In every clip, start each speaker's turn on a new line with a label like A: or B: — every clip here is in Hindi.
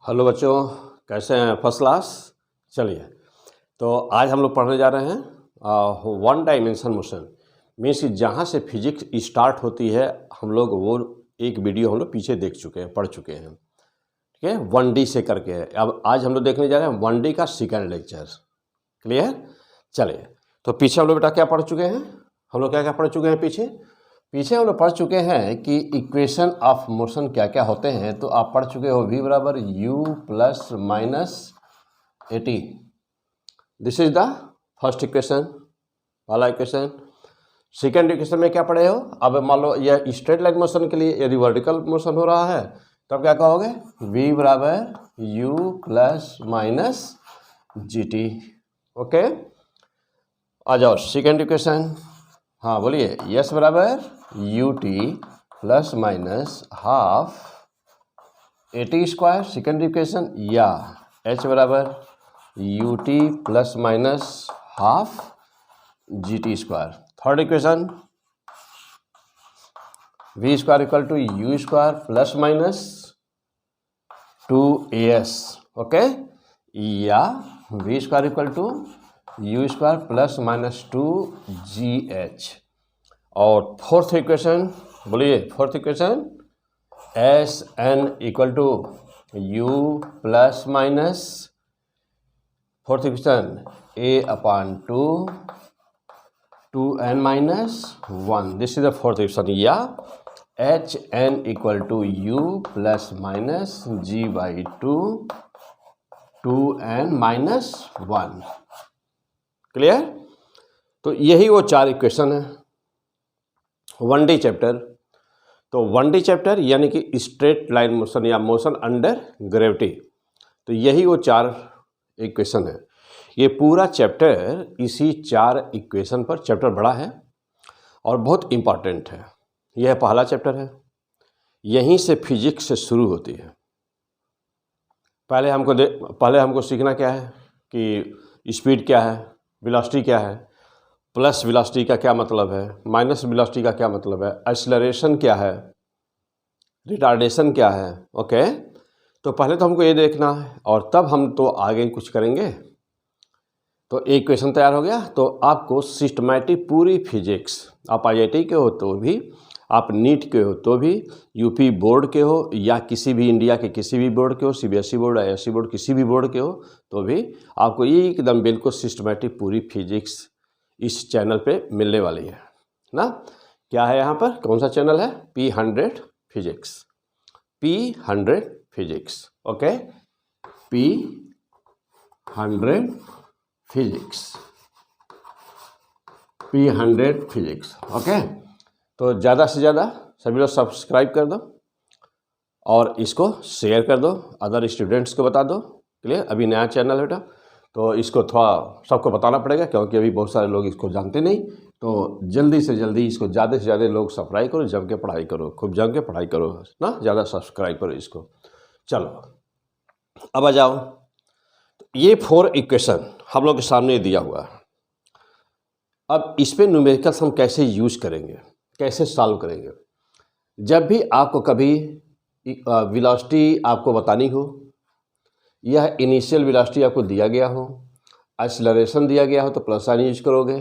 A: हेलो बच्चों, कैसे हैं? First class. चलिए, तो आज हम लोग पढ़ने जा रहे हैं वन डायमेंशन मोशन। मीन्स कि जहाँ से फिजिक्स स्टार्ट होती है हम लोग वो एक वीडियो हम लोग पीछे देख चुके हैं, पढ़ चुके हैं। ठीक है, 1D से करके है। अब आज हम लोग देखने जा रहे हैं 1D का सेकंड लेक्चर। क्लियर? चलिए, तो पीछे हम लोग बेटा क्या पढ़ चुके हैं? हम लोग क्या क्या पढ़ चुके हैं पीछे हम लोग पढ़ चुके हैं कि इक्वेशन ऑफ मोशन क्या क्या होते हैं। तो आप पढ़ चुके हो v बराबर u plus minus at। This is the first equation वाला इक्वेशन। सेकेंड इक्वेशन में क्या पढ़े हो? अब मान लो यह स्ट्रेट लाइन मोशन के लिए यदि वर्टिकल मोशन हो रहा है तब क्या कहोगे? v बराबर u plus minus gt। Okay, आ जाओ सेकेंड इक्वेशन। हाँ बोलिए। यस बराबर u t plus minus half a t square second equation, या एच बराबर u t plus minus half g t square third equation. V square equal to u square plus minus 2as। Okay, या v square equal to u square plus minus 2gh। और फोर्थ इक्वेशन बोलिए, fourth equation S n equal to u plus minus fourth equation a upon two n minus 1। This is the fourth equation, या h n equal to u plus minus g by two n minus 1। Clear? तो यही वो चार इक्वेशन है 1D चैप्टर। तो 1D चैप्टर यानी कि स्ट्रेट लाइन मोशन या मोशन अंडर ग्रेविटी। तो यही वो चार इक्वेशन है। ये पूरा चैप्टर इसी चार इक्वेशन पर चैप्टर बड़ा है और बहुत इम्पॉर्टेंट है। यह पहला चैप्टर है, यहीं से फिजिक्स से शुरू होती है। पहले हमको सीखना क्या है कि स्पीड क्या है, वेलोसिटी क्या है, प्लस वेलोसिटी का क्या मतलब है, माइनस वेलोसिटी का क्या मतलब है, एक्सीलरेशन क्या है, रिटार्डेशन क्या है। ओके, तो पहले तो हमको ये देखना है और तब हम तो आगे कुछ करेंगे। तो एक क्वेश्चन तैयार हो गया। तो आपको सिस्टमैटिक पूरी फिजिक्स, आप IIT के हो तो भी, आप नीट के हो तो भी, यूपी बोर्ड के हो या किसी भी इंडिया के किसी भी बोर्ड के हो, CBSE बोर्ड, IISc बोर्ड, किसी भी बोर्ड के हो तो भी आपको ये एकदम बिल्कुल सिस्टमैटिक पूरी फिजिक्स इस चैनल पे मिलने वाली है ना। क्या है यहाँ पर, कौन सा चैनल है? P100 physics, P100 physics. Okay, P100 physics, P100 physics. Okay, तो ज़्यादा से ज़्यादा सभी लोग सब्सक्राइब कर दो और इसको शेयर कर दो, अदर स्टूडेंट्स को बता दो। क्लियर? अभी नया चैनल है बेटा, तो इसको थोड़ा सबको बताना पड़ेगा क्योंकि अभी बहुत सारे लोग इसको जानते नहीं। तो जल्दी से जल्दी इसको ज़्यादा से ज़्यादा लोग सब्सक्राइब करो, जम के पढ़ाई करो, खूब जम के पढ़ाई करो ना, ज़्यादा सब्सक्राइब करो इसको। चलो अब आ जाओ। ये 4 इक्वेशन हम लोग के सामने दिया हुआ है। अब इस पर न्यूमेरिकल्स हम कैसे यूज करेंगे, कैसे सॉल्व करेंगे? जब भी आपको कभी वेलोसिटी आपको बतानी हो, यह इनिशियल वेलोसिटी आपको दिया गया हो, एक्सीलरेशन दिया गया हो तो प्लस साइन यूज करोगे।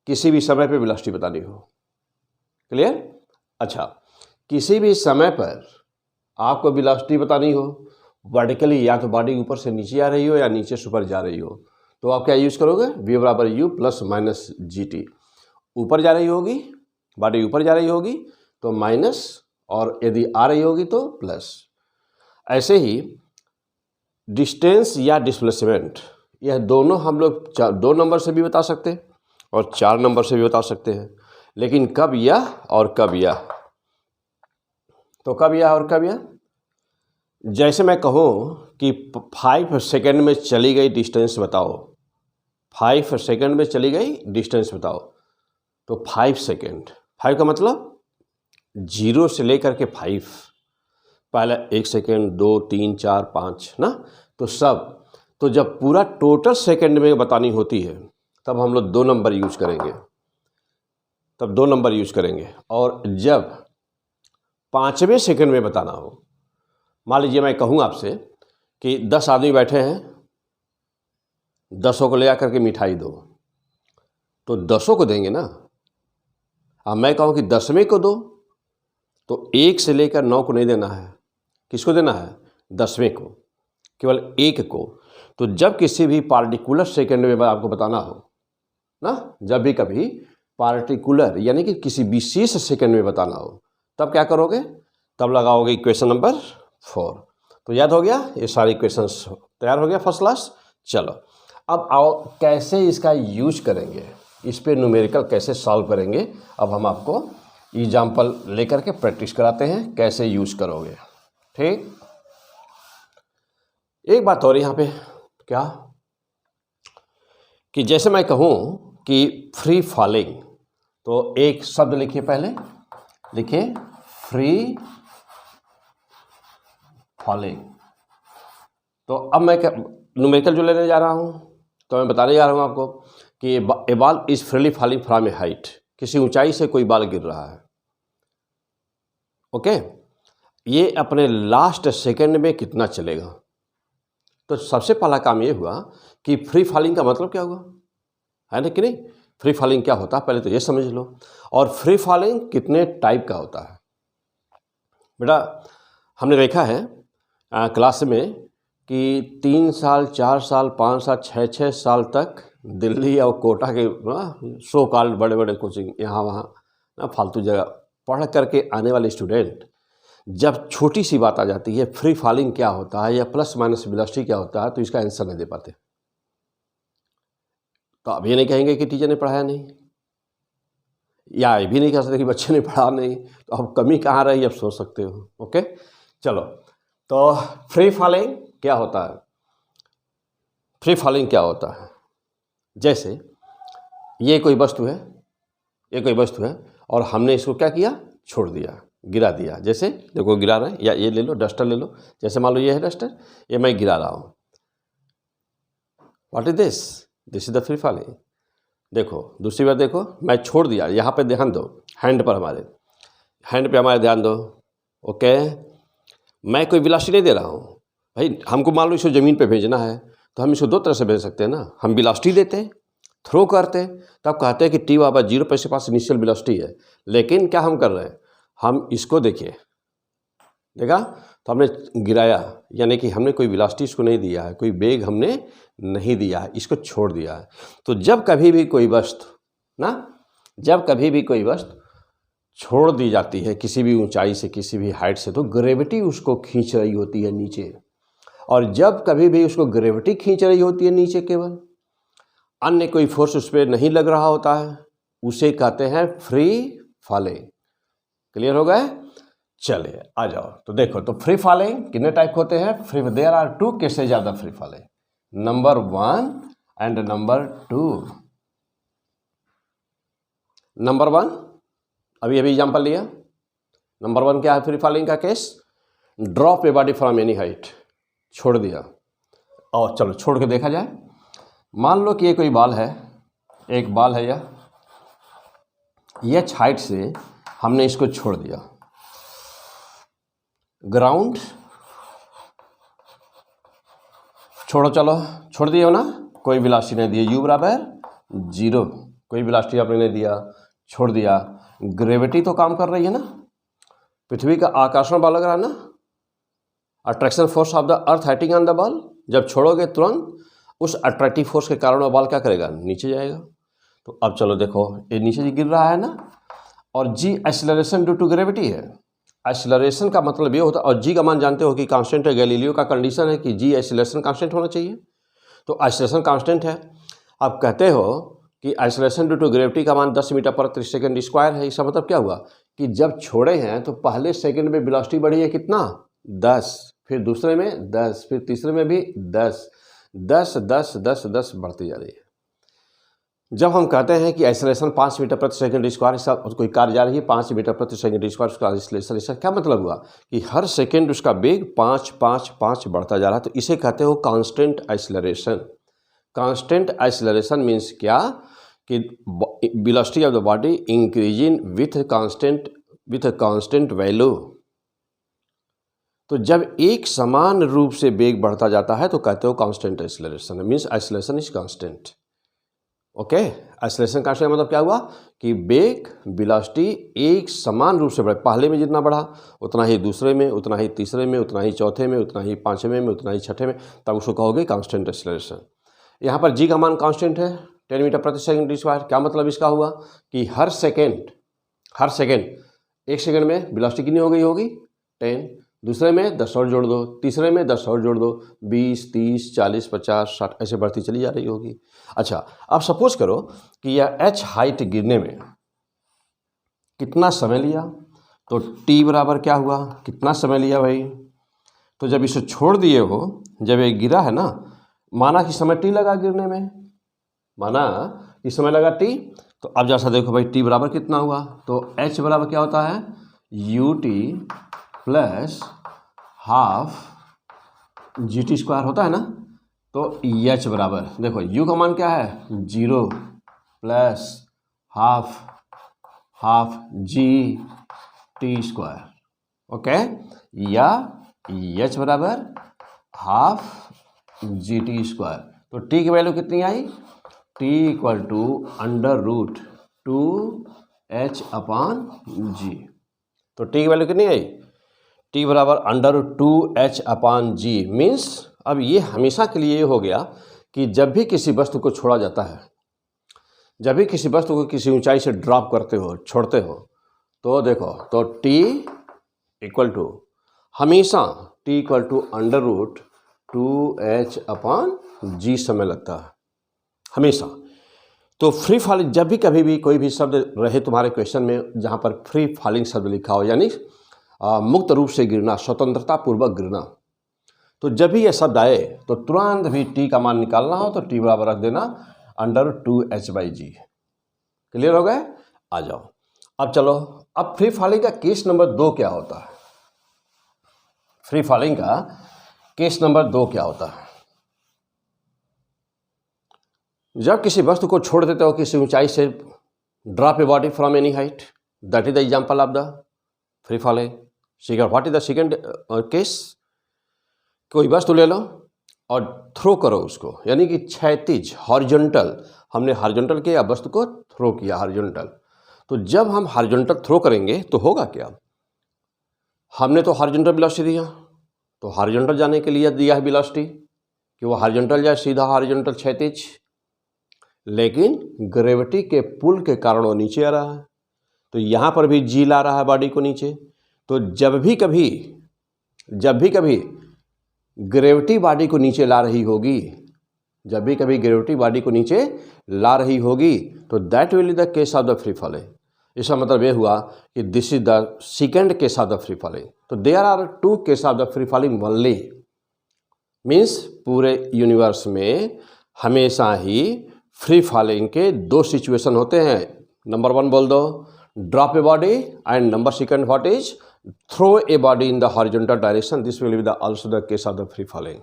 A: किसी भी समय पे वेलोसिटी बतानी हो। क्लियर? अच्छा, किसी भी समय पर आपको वेलोसिटी बतानी हो वर्टिकली, या तो बॉडी ऊपर से नीचे आ रही हो या नीचे से ऊपर जा रही हो, तो आप क्या यूज करोगे? v बराबर u प्लस माइनस gt। ऊपर जा रही होगी, बॉडी ऊपर जा रही होगी तो माइनस, और यदि आ रही होगी तो प्लस। ऐसे ही डिस्टेंस या डिस्प्लेसमेंट, यह दोनों हम लोग 2 नंबर से भी बता सकते हैं और 4 नंबर से भी बता सकते हैं। लेकिन कब यह और कब यह? तो कब यह और कब यह? जैसे मैं कहूँ कि 5 सेकेंड में चली गई डिस्टेंस बताओ, 5 सेकेंड में चली गई डिस्टेंस बताओ, तो 5 सेकेंड, 5 का मतलब 0 से लेकर के 5, पहला 1 सेकेंड, 2, 3, 4, 5 ना, तो सब। तो जब पूरा टोटल सेकेंड में बतानी होती है तब हम लोग 2 नंबर यूज करेंगे, तब 2 नंबर यूज करेंगे। और जब 5वें सेकेंड में बताना हो मान लीजिए मैं कहूँ आपसे कि 10 आदमी बैठे हैं, 10 को ले आकर के मिठाई दो, तो 10 को देंगे ना। अब मैं कहूँ कि 10वें को दो, तो 1 से लेकर 9 को नहीं देना है। किसको देना है? 10वें को, केवल 1 को। तो जब किसी भी पार्टिकुलर सेकंड में आपको बताना हो ना, जब भी कभी पार्टिकुलर यानी कि किसी विशेष सेकंड में बताना हो, तब क्या करोगे? तब लगाओगे इक्वेशन नंबर 4। तो याद हो गया? ये सारे इक्वेशंस तैयार हो गया फर्स्ट क्लास। चलो अब आओ कैसे इसका यूज करेंगे, इस पे न्यूमेरिकल कैसे सॉल्व करेंगे। अब हम आपको एग्जाम्पल लेकर के प्रैक्टिस कराते हैं कैसे यूज करोगे। ठीक, एक बात और यहाँ पे क्या कि जैसे मैं कहूँ कि फ्री फॉलिंग, तो एक शब्द लिखिए, पहले लिखिए फ्री फॉलिंग। तो अब मैं न्यूमेरिकल जो लेने जा रहा हूँ, तो मैं बताने जा रहा हूँ आपको कि a ball is freely falling from a height, किसी ऊंचाई से कोई बॉल गिर रहा है। ओके, ये अपने लास्ट सेकंड में कितना चलेगा। तो सबसे पहला काम ये हुआ कि फ्री फॉलिंग का मतलब क्या हुआ, है ना कि नहीं। फ्री फॉलिंग क्या होता है पहले तो ये समझ लो, और फ्री फॉलिंग कितने टाइप का होता है। बेटा हमने देखा है क्लास में कि 3 साल 4 साल 5 साल 6 साल तक दिल्ली और कोटा के सो कॉल्ड बड़े बड़े कोचिंग यहाँ वहाँ ना फालतू जगह पढ़ करके आने वाले स्टूडेंट, जब छोटी सी बात आ जाती है फ्री फॉलिंग क्या होता है या प्लस माइनस वेलोसिटी क्या होता है, तो इसका आंसर नहीं दे पाते। तो अब ये नहीं कहेंगे कि टीचर ने पढ़ाया नहीं, या ये भी नहीं कह सकते कि बच्चे ने पढ़ा नहीं। तो अब कमी कहाँ रही, अब सोच सकते हो। ओके चलो, तो फ्री फॉलिंग क्या होता है। फ्री फॉलिंग क्या होता है, जैसे ये कोई वस्तु है, ये कोई वस्तु है और हमने इसको क्या किया, छोड़ दिया, गिरा दिया। जैसे देखो गिरा रहे हैं, या ये ले लो डस्टर ले लो, जैसे मान लो ये है डस्टर, ये मैं गिरा रहा हूँ। What is this, this is the free falling. देखो दूसरी बार देखो, मैं छोड़ दिया, यहाँ पे ध्यान दो, हैंड पर हमारे हैंड पे हमारे ध्यान दो। ओके, मैं कोई वेलोसिटी नहीं दे रहा हूँ भाई। हमको मान लो इसको ज़मीन पे भेजना है, तो हम इसको दो तरह से भेज सकते हैं ना। हम वेलोसिटी देते हैं, थ्रो करते हैं, तब कहते हैं कि टी बाबा 0 पे इसके पास इनिशियल वेलोसिटी है। लेकिन क्या हम कर रहे हैं, हम इसको देखिए, देखा, तो हमने गिराया, यानी कि हमने कोई वेलोसिटी इसको नहीं दिया है, कोई वेग हमने नहीं दिया है, इसको छोड़ दिया है। तो जब कभी भी कोई वस्तु ना, जब कभी भी कोई वस्तु छोड़ दी जाती है किसी भी ऊंचाई से, किसी भी हाइट से, तो ग्रेविटी उसको खींच रही होती है नीचे। और जब कभी भी उसको ग्रेविटी खींच रही होती है नीचे, केवल अन्य कोई फोर्स उस पर नहीं लग रहा होता है, उसे कहते हैं फ्री फॉलिंग। क्लियर हो गए? चलिए आ जाओ। तो देखो, तो फ्री फॉलिंग कितने टाइप होते हैं। फ्री देयर आर 2 कैसे ज़्यादा free falling, number 1 and number 2। Number 1 अभी एग्जाम्पल लिया। नंबर 1 क्या है फ्री फॉलिंग का case, drop a body from any height, छोड़ दिया। और चलो छोड़ के देखा जाए, मान लो कि ये कोई बॉल है, एक बॉल है, यह हाइट से हमने इसको छोड़ दिया, ग्राउंड छोड़ो, चलो छोड़ दिए हो ना, कोई वेलोसिटी नहीं दी, u बराबर 0, कोई वेलोसिटी आपने नहीं दिया, छोड़ दिया। ग्रेविटी तो काम कर रही है ना, पृथ्वी का आकर्षण बल लग रहा है ना, attraction force of the earth acting on the ball. जब छोड़ोगे तुरंत उस अट्रैक्टिव फोर्स के कारण वो बॉल क्या करेगा, नीचे जाएगा। तो अब चलो देखो, ये नीचे गिर रहा है ना, और जी एक्सेलरेशन ड्यू टू ग्रेविटी है। एक्सेलरेशन का मतलब ये होता है, और जी का मान जानते हो कि कांस्टेंट है, गैलीलियो का कंडीशन है कि जी एक्सेलरेशन कांस्टेंट होना चाहिए, तो एक्सेलरेशन कांस्टेंट है। आप कहते हो कि एक्सेलरेशन ड्यू टू ग्रेविटी का मान 10 मीटर पर सेकंड स्क्वायर है। इसका मतलब क्या हुआ कि जब छोड़े हैं तो पहले सेकंड में वेलोसिटी बढ़ी है कितना, 10, फिर दूसरे में 10, फिर तीसरे में भी 10, 10 10 10 10 बढ़ती जा रही है। जब हम कहते हैं कि एक्सेलरेशन 5 मीटर प्रति सेकंड स्क्वायर, कोई कार जा रही है 5 मीटर प्रति सेकंड स्क्वायर, उसका एक्सेलरेशन, इसका क्या मतलब हुआ कि हर सेकंड उसका वेग 5 5 5 बढ़ता जा रहा है। तो इसे कहते हो constant acceleration. Constant acceleration means क्या कि velocity of the body increasing with constant value. तो जब एक समान रूप से वेग बढ़ता जाता है तो कहते हो constant acceleration, means acceleration is constant. Okay, acceleration constant मतलब क्या हुआ कि वेग वेलोसिटी एक समान रूप से बढ़े, पहले में जितना बढ़ा उतना ही दूसरे में, उतना ही तीसरे में, उतना ही चौथे में, उतना ही पांचवें में, उतना ही छठे में, तब उसको कहोगे कांस्टेंट एक्सेलरेशन। यहाँ पर जी का मान कांस्टेंट है 10 मीटर प्रति सेकंड डी स्क्वायर। क्या मतलब इसका हुआ कि हर सेकेंड एक सेकेंड में वेलोसिटी कितनी हो गई होगी 10, दूसरे में 10 और जोड़ दो, तीसरे में 10 और जोड़ दो, 20, 30, 40, 50, 60 ऐसे बढ़ती चली जा रही होगी। अच्छा, अब सपोज करो कि यह h हाइट गिरने में कितना समय लिया, तो t बराबर क्या हुआ, कितना समय लिया भाई। तो जब इसे छोड़ दिए हो, जब ये गिरा है ना, माना कि समय t लगा गिरने में, माना कि समय लगा t, तो अब जैसा देखो भाई t बराबर कितना हुआ, तो h बराबर क्या होता है ut plus half GT square होता है ना। तो h बराबर देखो u का मान क्या है 0 plus half GT square. Okay, या h बराबर हाफ GT स्क्वायर। तो t की वैल्यू कितनी आई, t equal to √2h upon g। तो t की वैल्यू कितनी आई, t बराबर √2h अपान g। मीन्स अब ये हमेशा के लिए हो गया कि जब भी किसी वस्तु को छोड़ा जाता है, जब भी किसी वस्तु को किसी ऊंचाई से ड्रॉप करते हो, छोड़ते हो, तो देखो तो t इक्वल टू हमेशा t equal to √2h upon g समय लगता है हमेशा। तो फ्री फॉलिंग, जब भी कभी भी कोई भी शब्द रहे तुम्हारे क्वेश्चन में जहाँ पर फ्री फॉलिंग शब्द लिखा हो, यानी मुक्त रूप से गिरना, स्वतंत्रता पूर्वक गिरना, तो जब भी यह शब्द आए तो तुरंत भी t का मान निकालना हो तो t बराबर रख देना √2h/g। क्लियर हो गए, आ जाओ अब चलो। अब फ्री फॉलिंग का केस नंबर 2 क्या होता है, फ्री फॉलिंग का केस नंबर 2 क्या होता है। जब किसी वस्तु को छोड़ देते हो किसी ऊंचाई से, drop a body from any height, that is the example of the free falling. What is the second case, कोई वस्तु ले लो और थ्रो करो उसको, यानी कि क्षैतिज हॉरिजॉन्टल, हमने हॉरिजॉन्टल किया, वस्तु को थ्रो किया हॉरिजॉन्टल। तो जब हम हॉरिजॉन्टल थ्रो करेंगे तो होगा क्या, हमने तो हॉरिजॉन्टल वेलोसिटी दिया, तो हॉरिजॉन्टल जाने के लिए दिया है वेलोसिटी कि वो हॉरिजॉन्टल जाए, सीधा हॉरिजॉन्टल क्षैतिज, लेकिन ग्रेविटी के पुल के कारण वो नीचे आ रहा है, तो यहाँ पर भी जी ला रहा है बॉडी को नीचे। तो जब भी कभी ग्रेविटी बॉडी को नीचे ला रही होगी, जब भी कभी ग्रेविटी बॉडी को नीचे ला रही होगी, तो that will be the case of the free falling. इसका मतलब ये हुआ कि this is the second case of the free falling. तो there are 2 case of the free falling only, means पूरे यूनिवर्स में हमेशा ही फ्री फॉलिंग के 2 सिचुएशन होते हैं। नंबर 1 बोल दो drop a body, and number second what is throw a body in the horizontal direction, this will be the also the case of the free falling.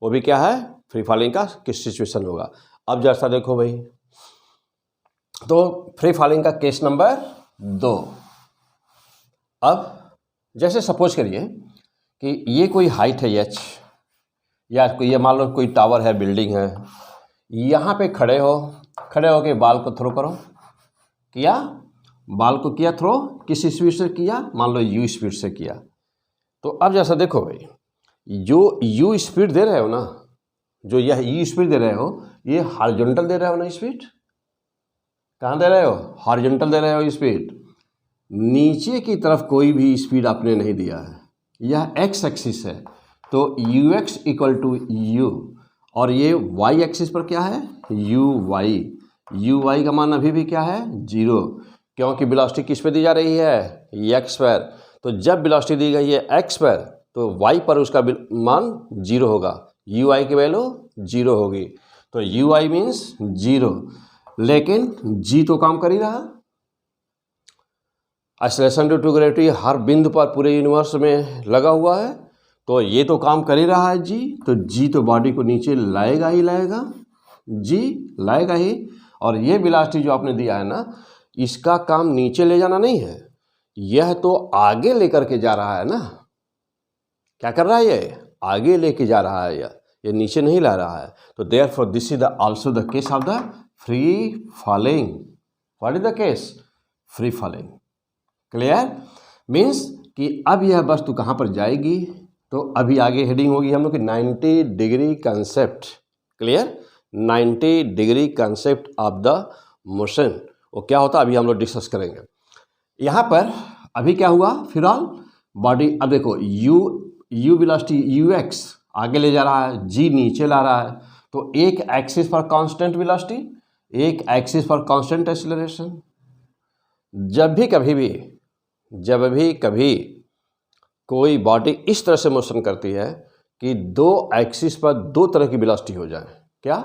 A: वो भी क्या है, फ्री फॉलिंग का किस सिचुएशन होगा। अब जैसा देखो भाई, तो फ्री फॉलिंग का केस नंबर 2। अब जैसे सपोज करिए कि ये कोई हाइट है h, या ये मान लो कोई टावर है, बिल्डिंग है, यहाँ पे खड़े हो के बाल को थ्रो करो, किया, बाल को किया थ्रो, किस स्पीड से किया, मान लो u स्पीड से किया। तो अब जैसा देखो भाई, जो u स्पीड दे रहे हो ना, जो यह u स्पीड दे रहे हो, ये हॉरिजॉन्टल दे रहे हो ना स्पीड, कहाँ दे रहे हो, हॉरिजॉन्टल दे रहे हो स्पीड, नीचे की तरफ कोई भी स्पीड आपने नहीं दिया है, यह x एक्सिस है, तो ux इक्वल टू u, और ये y एक्सिस पर क्या है uy का मान अभी भी क्या है 0, क्योंकि वेलोसिटी किस पे दी जा रही है x पर। तो जब वेलोसिटी दी गई है x पर, तो y पर उसका मान 0 होगा, ui की वैल्यू 0 होगी, तो ui मीन्स 0, लेकिन g तो काम कर ही रहा। एक्सेलरेशन ड्यू टू ग्रेविटी हर बिंदु पर पूरे यूनिवर्स में लगा हुआ है, तो ये तो काम कर ही रहा है जी, तो जी तो बॉडी को नीचे लाएगा ही लाएगा, जी लाएगा ही। और ये वेलोसिटी जो आपने दिया है ना, इसका काम नीचे ले जाना नहीं है, यह तो आगे लेकर के जा रहा है ना, क्या कर रहा है, ये आगे लेके जा रहा है, ये नीचे नहीं ला रहा है। तो therefore this is the also the case of the free falling. What is the case, free falling. Clear, means कि अब यह वस्तु कहाँ पर जाएगी, तो अभी आगे हेडिंग होगी हम लोग की 90 degree concept. Clear, 90 degree concept of the motion. वो क्या होता है अभी हम लोग डिस्कस करेंगे। यहाँ पर अभी क्या हुआ, फिलहाल बॉडी, अब देखो यू वेलोसिटी यू एक्स आगे ले जा रहा है, जी नीचे ला रहा है, तो एक एक्सिस पर कांस्टेंट वेलोसिटी, एक एक्सिस पर कांस्टेंट एक्सीलरेशन। जब भी कभी कोई बॉडी इस तरह से मोशन करती है कि दो एक्सिस पर दो तरह की वेलोसिटी हो जाए, क्या,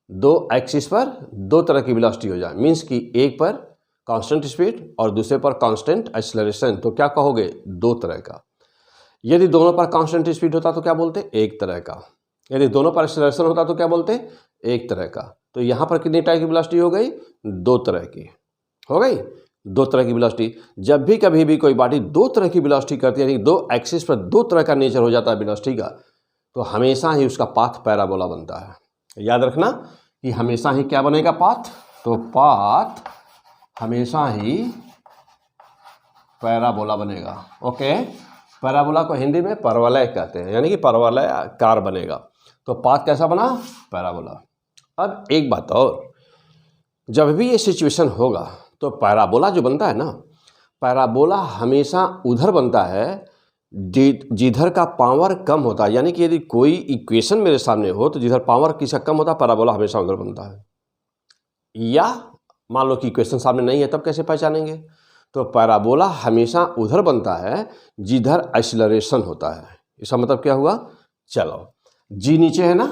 A: दो एक्सिस पर दो तरह की वेलोसिटी हो जाए, मीन्स कि एक पर कांस्टेंट स्पीड और दूसरे पर कांस्टेंट एक्सीलरेशन, तो क्या कहोगे, दो तरह का। यदि दोनों पर कांस्टेंट स्पीड होता तो क्या बोलते, एक तरह का। यदि दोनों पर एक्सीलरेशन होता तो क्या बोलते, एक तरह का। तो यहाँ पर कितनी टाइप की वेलोसिटी हो गई, दो तरह की हो गई, दो तरह की वेलोसिटी। जब भी कभी भी कोई बॉडी दो तरह की वेलोसिटी करती है, यानी दो एक्सिस पर दो तरह का नेचर हो जाता है वेलोसिटी का, तो हमेशा ही उसका पाथ पैराबोला बनता है। याद रखना कि हमेशा ही क्या बनेगा, पाथ, तो पाथ हमेशा ही पैराबोला बनेगा। ओके, पैराबोला को हिंदी में परवलय कहते हैं, यानी कि परवलय आकार बनेगा। तो पाथ कैसा बना, पैराबोला। अब एक बात और, जब भी ये सिचुएशन होगा तो पैराबोला जो बनता है ना, पैराबोला हमेशा उधर बनता है जिधर का पावर कम होता है। यानी कि यदि कोई इक्वेशन मेरे सामने हो तो जिधर पावर किसका कम होता है, पैराबोला हमेशा उधर बनता है। या मान लो कि इक्वेशन सामने नहीं है, तब कैसे पहचानेंगे, तो पैराबोला हमेशा उधर बनता है जिधर एक्सीलरेशन होता है। इसका मतलब क्या हुआ, चलो जी नीचे है ना,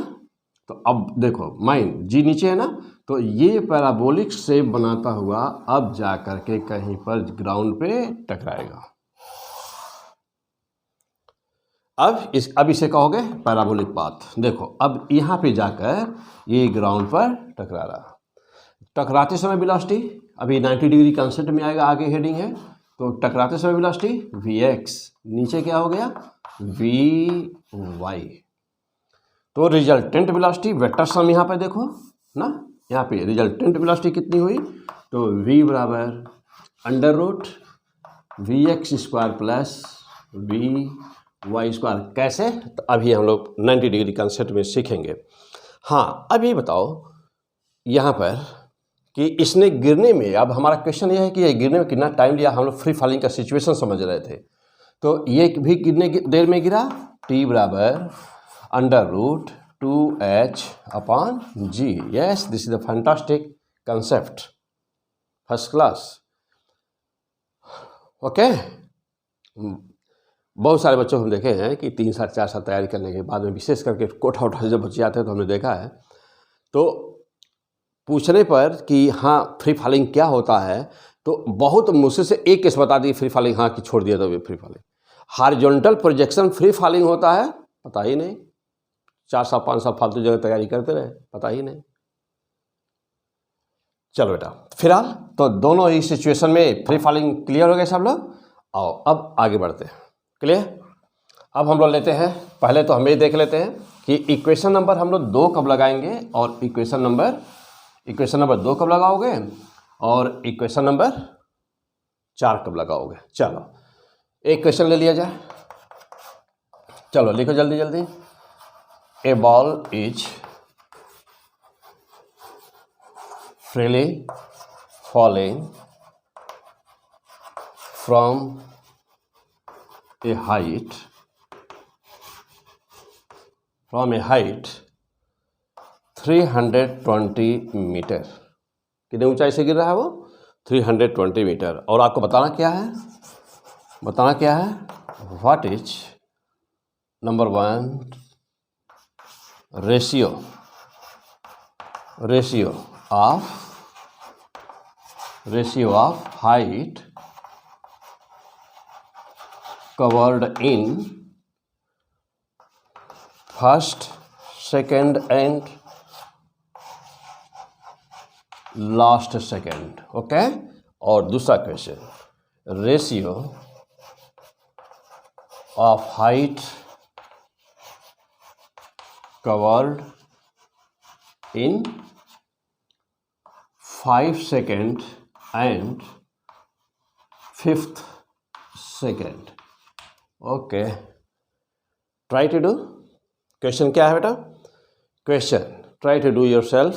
A: तो अब देखो माइंड जी नीचे है ना, तो ये पैराबोलिक शेप बनाता हुआ अब जा करके कहीं पर ग्राउंड पे टकराएगा। अब इसे कहोगे पैराबोलिक पाथ। देखो अब यहाँ पे जाकर ये ग्राउंड पर टकरा रहा, टकराते समय वेलोसिटी अभी 90 डिग्री कांस्टेंट में आएगा, आगे हेडिंग है, तो टकराते समय वेलोसिटी vx, नीचे क्या हो गया, vy। तो रिजल्टेंट वेलोसिटी वेक्टर सम यहाँ पे देखो ना, यहाँ पे रिजल्टेंट वेलोसिटी कितनी हुई, तो v बराबर under root vx square plus vy square. कैसे, तो अभी हम लोग 90 डिग्री कंसेप्ट में सीखेंगे। हाँ, अभी बताओ यहाँ पर कि इसने गिरने में, अब हमारा क्वेश्चन यह है कि ये गिरने में कितना टाइम लिया। हम लोग फ्री फॉलिंग का सिचुएशन समझ रहे थे, तो ये भी कितने देर में गिरा, t बराबर under root 2h upon g। Yes, this is the fantastic concept, first class. Okay, बहुत सारे बच्चों को हम देखे हैं कि 3 साल 4 साल तैयारी करने के बाद में, विशेष करके कोठा उठा से जब बच्चे आते हैं तो हमने देखा है, तो पूछने पर कि हाँ फ्री फॉलिंग क्या होता है, तो बहुत मुश्किल से एक केस बता दी फ्री फॉलिंग, हाँ कि छोड़ दिया तो free falling. Horizontal projection free falling होता है, पता ही नहीं, 4 साल 5 साल फालतू जगह तैयारी करते रहे, पता ही नहीं। चलो बेटा, फिलहाल तो दोनों ही सिचुएशन में फ्री फॉलिंग क्लियर हो गए सब लोग। आओ अब आगे बढ़ते हैं, क्लियर। अब हम लोग लेते हैं, पहले तो हम ये देख लेते हैं कि इक्वेशन नंबर हम लोग 2 कब लगाएंगे, और इक्वेशन नंबर 2 कब लगाओगे, और इक्वेशन नंबर 4 कब लगाओगे। चलो एक क्वेश्चन ले लिया जाए, चलो लिखो जल्दी जल्दी। A ball is freely falling from a height 320 metre. कितने ऊंचाई से गिर रहा है वो, 320 मीटर। और आपको बताना क्या है, what is number 1 ratio of height covered in first, second and last second. Okay, और दूसरा question, ratio of height covered in 5 seconds and 5th second. Okay, try to do. Question क्या है बेटा? Question try to do yourself.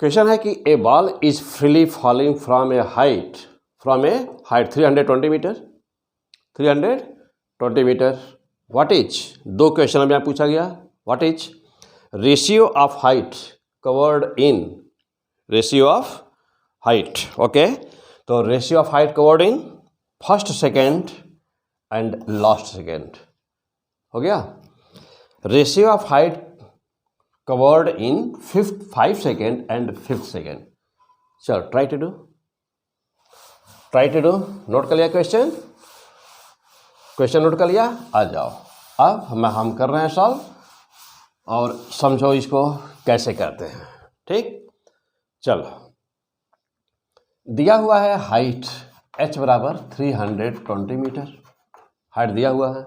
A: Question है कि a ball is freely falling from a height 320 metre. 320 metre. What is, दो क्वेश्चन अब यहाँ पूछा गया. What is ratio of height covered in, ratio of height. Okay, तो ratio of height covered in first second and last second हो गया. Ratio of height covered in 5 second and 5th second. चलो ट्राई टू डू. नोट कर लिया क्वेश्चन? क्वेश्चन नोट कर लिया? आ जाओ, अब हम कर रहे हैं सॉल्व और समझो इसको कैसे करते हैं. ठीक, चलो. दिया हुआ है हाइट h बराबर 320 मीटर. हाइट दिया हुआ है.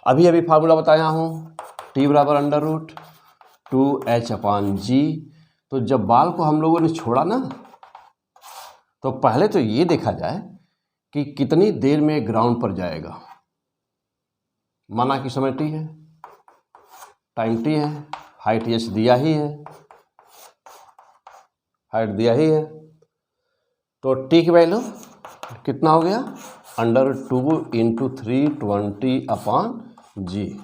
A: अभी फार्मूला बताया हूँ, t बराबर √2h/g. तो जब बाल को हम लोगों ने छोड़ा ना, तो पहले तो ये देखा जाए कि कितनी देर में ग्राउंड पर जाएगा. माना कि समय t है, टाइम t है, हाइट h दिया ही है, हाइट दिया ही है. तो t की वैल्यू कितना हो गया? √2 × 320/g.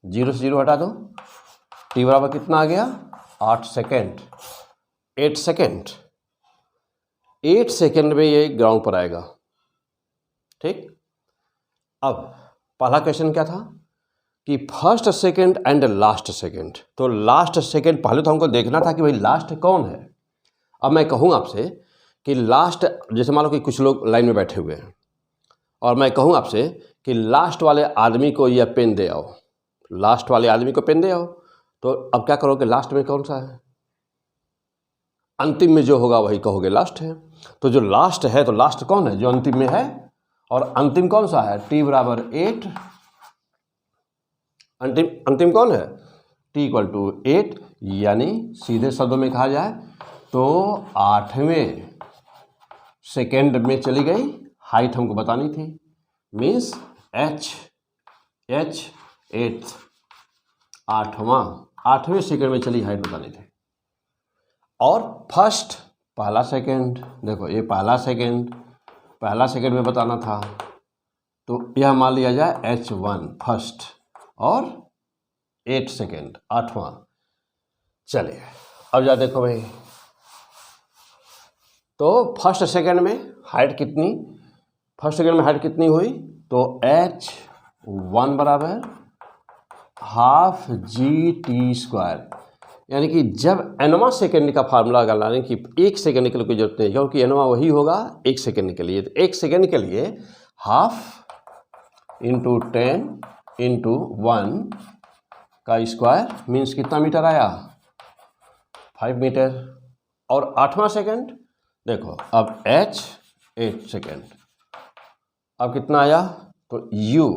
A: 0 से 0 हटा दो. t बराबर कितना आ गया? 8 सेकेंड. 8 सेकेंड. 8 सेकेंड में ये ग्राउंड पर आएगा. ठीक. अब पहला क्वेश्चन क्या था कि first second and last second. तो लास्ट सेकेंड पहले तो हमको देखना था कि भाई लास्ट कौन है. अब मैं कहूँ आपसे कि लास्ट, जैसे मान लो कि कुछ लोग लाइन में बैठे हुए हैं और मैं कहूँ आपसे कि लास्ट वाले आदमी को यह पेन दे आओ, लास्ट वाले आदमी को पेन दे आओ. तो अब क्या करोगे? लास्ट में कौन सा है? अंतिम में जो होगा वही कहोगे लास्ट है. तो जो लास्ट है, तो लास्ट कौन है? जो अंतिम में है. और अंतिम कौन सा है? t बराबर 8. अंतिम कौन है? t = 8. यानी सीधे शब्दों में कहा जाए तो 8वें सेकेंड में चली गई. हाइट हमको बतानी थी, मीन्स h 8th, 8वें सेकेंड में चली हाइट बतानी थी. और फर्स्ट पहला सेकेंड, देखो ये पहला सेकेंड में बताना था. तो यह मान लिया जाए h1 फर्स्ट और 8 सेकेंड 8वां. चलिए अब जा देखो भाई. तो फर्स्ट सेकेंड में हाइट कितनी हुई? तो h1 बराबर ½ यानी कि जब nवां सेकेंड का फार्मूला अगर लाने की 1 सेकेंड के लिए कोई जरूरत नहीं, क्योंकि nवां वही होगा 1 सेकेंड के लिए. तो 1 सेकेंड के लिए ½ × 10 × 1 का स्क्वायर मीन्स कितना मीटर आया? 5 मीटर. और 8वां सेकेंड देखो, अब h 8 सेकेंड. अब कितना आया? तो u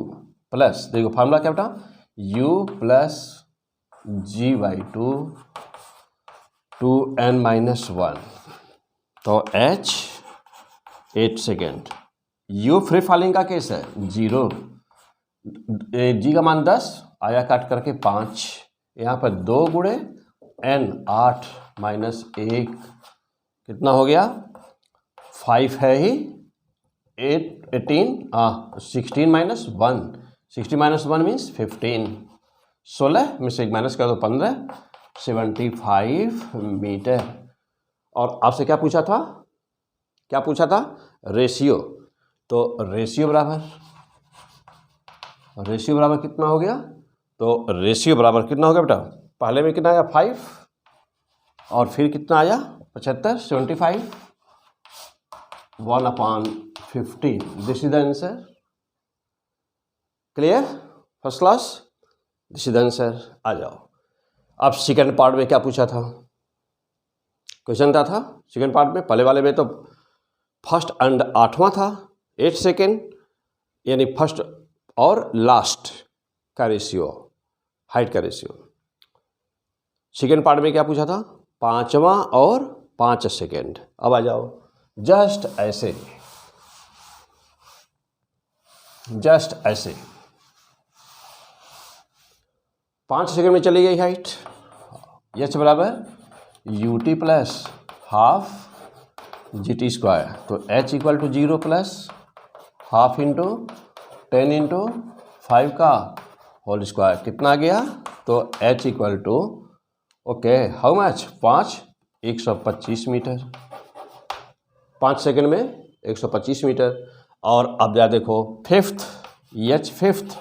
A: प्लस, देखो फार्मूला क्या बेटा? u + g/2 2n-1. तो h 8 second. u free falling का केस है 0. g का मान 10 आया, काट करके 5. यहाँ पर 2 × n 8 - 1 कितना हो गया? 5 है ही. 18 16 - 1. 16 - 1 मीन्स 15. 16 में से 1 माइनस कर दो 15. 75 मीटर. और आपसे क्या पूछा था? रेशियो. तो रेशियो बराबर कितना हो गया? तो रेशियो बराबर कितना हो गया बेटा? पहले में कितना आया? 5 और फिर कितना आया? 75. 75 1/15. This is the answer. Clear? First class. This is the answer. आ जाओ. अब सेकेंड पार्ट में क्या पूछा था? क्वेश्चन क्या था सेकेंड पार्ट में? पहले वाले में तो फर्स्ट एंड 8वां था 8 सेकेंड, यानी फर्स्ट और लास्ट का रेशियो हाइट का रेशियो। सेकेंड पार्ट में क्या पूछा था, 5वां और 5 सेकेंड। अब आ जाओ, जस्ट ऐसे 5 सेकेंड में चली गई हाइट। एच बराबर u t plus half g t square, तो h equal to 0 plus half into 10 into 5 का होल स्क्वायर, कितना आ गया, तो h equal to okay how much 5 125 metre, 5 second में 125 मीटर। और अब या देखो फिफ्थ, एच फिफ्थ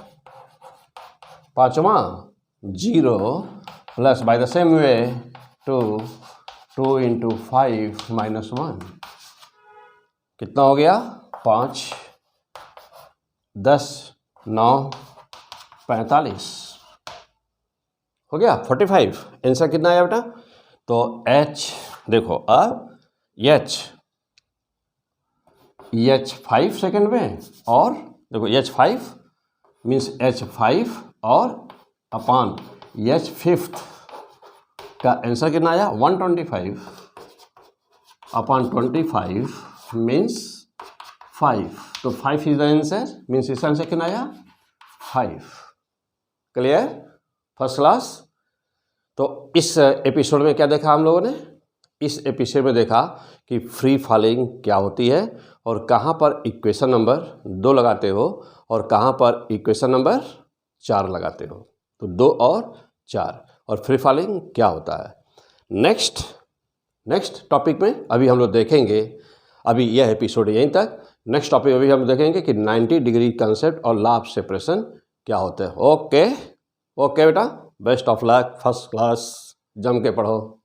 A: 5वां 0 plus by the same way 2 into 5 minus 1, कितना हो गया 5 10 9 45 हो गया 45। आंसर कितना आया बेटा, तो एच देखो अब एच 5 सेकेंड में, और देखो एच 5 मीन्स एच 5 और अपान एच फिफ्थ का आंसर कितना आया 125 अपॉन 25 मीन्स 5, तो 5 इज द आंसर, मीन्स इसका आंसर कितना आया 5। Clear, first class. तो इस एपिसोड में क्या देखा हम लोगों ने, इस एपिसोड में देखा कि फ्री फॉलिंग क्या होती है और कहाँ पर इक्वेशन नंबर 2 लगाते हो और कहाँ पर इक्वेशन नंबर 4 लगाते हो, तो 2 और 4, और फ्री फॉलिंग क्या होता है। नेक्स्ट टॉपिक में अभी हम लोग देखेंगे, अभी यह एपिसोड यहीं तक। नेक्स्ट टॉपिक अभी हम देखेंगे कि 90 डिग्री कंसेप्ट और लॉ ऑफ सेपरेशन क्या होता है। ओके बेटा, best of luck, first class, जम के पढ़ो।